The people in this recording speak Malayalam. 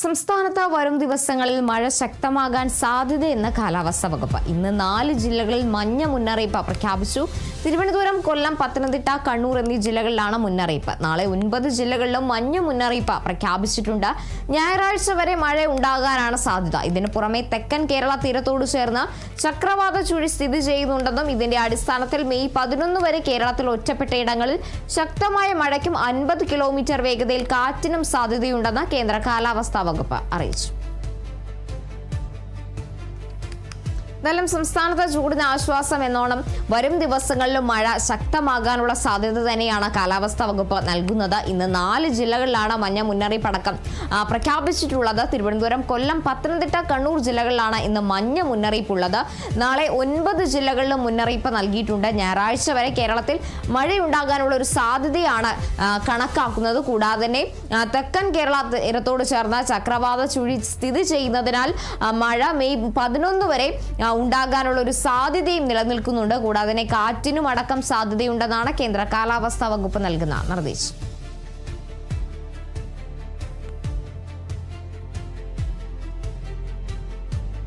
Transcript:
സംസ്ഥാനത്ത് വരും ദിവസങ്ങളിൽ മഴ ശക്തമാകാൻ സാധ്യതയെന്ന് കാലാവസ്ഥാ വകുപ്പ്. ഇന്ന് 4 ജില്ലകളിൽ മഞ്ഞ മുന്നറിയിപ്പ് പ്രഖ്യാപിച്ചു. തിരുവനന്തപുരം, കൊല്ലം, പത്തനംതിട്ട, കണ്ണൂർ എന്നീ ജില്ലകളിലാണ് മുന്നറിയിപ്പ്. നാളെ 9 ജില്ലകളിലും മഞ്ഞ മുന്നറിയിപ്പ് പ്രഖ്യാപിച്ചിട്ടുണ്ട്. ഞായറാഴ്ച വരെ മഴ ഉണ്ടാകാനാണ് സാധ്യത. ഇതിനു പുറമെ തെക്കൻ കേരള തീരത്തോട് ചേർന്ന് ചക്രവാത ചുഴി സ്ഥിതി ചെയ്യുന്നുണ്ടെന്നും ഇതിന്റെ അടിസ്ഥാനത്തിൽ മെയ് 11 വരെ കേരളത്തിൽ ഒറ്റപ്പെട്ട ഇടങ്ങളിൽ ശക്തമായ മഴയ്ക്കും 50 കിലോമീറ്റർ വേഗതയിൽ കാറ്റിനും സാധ്യതയുണ്ടെന്ന് കേന്ദ്ര കാലാവസ്ഥാ വകുപ്പ് അറിയിച്ചു. എന്നാലും സംസ്ഥാനത്ത് ചൂടിന് ആശ്വാസം എന്നോണം വരും ദിവസങ്ങളിലും മഴ ശക്തമാകാനുള്ള സാധ്യത തന്നെയാണ് കാലാവസ്ഥാ വകുപ്പ് നൽകുന്നത്. ഇന്ന് 4 ജില്ലകളിലാണ് മഞ്ഞ മുന്നറിയിപ്പ് അടക്കം പ്രഖ്യാപിച്ചിട്ടുള്ളത്. തിരുവനന്തപുരം, കൊല്ലം, പത്തനംതിട്ട, കണ്ണൂർ ജില്ലകളിലാണ് ഇന്ന് മഞ്ഞ മുന്നറിയിപ്പുള്ളത്. നാളെ 9 ജില്ലകളിലും മുന്നറിയിപ്പ് നൽകിയിട്ടുണ്ട്. ഞായറാഴ്ച വരെ കേരളത്തിൽ മഴയുണ്ടാകാനുള്ള ഒരു സാധ്യതയാണ് കണക്കാക്കുന്നത്. കൂടാതെ തന്നെ തെക്കൻ കേരള തീരത്തോട് ചേർന്ന ചക്രവാത ചുഴി സ്ഥിതി ചെയ്യുന്നതിനാൽ മഴ മെയ് 11 വരെ ഉണ്ടാകാനുള്ള ഒരു സാധ്യതയും നിലനിൽക്കുന്നുണ്ട്. കൂടാതെ തന്നെ കാറ്റിനും അടക്കം സാധ്യതയുണ്ടെന്നാണ് കേന്ദ്ര കാലാവസ്ഥാ വകുപ്പ് നൽകുന്ന നിർദ്ദേശം.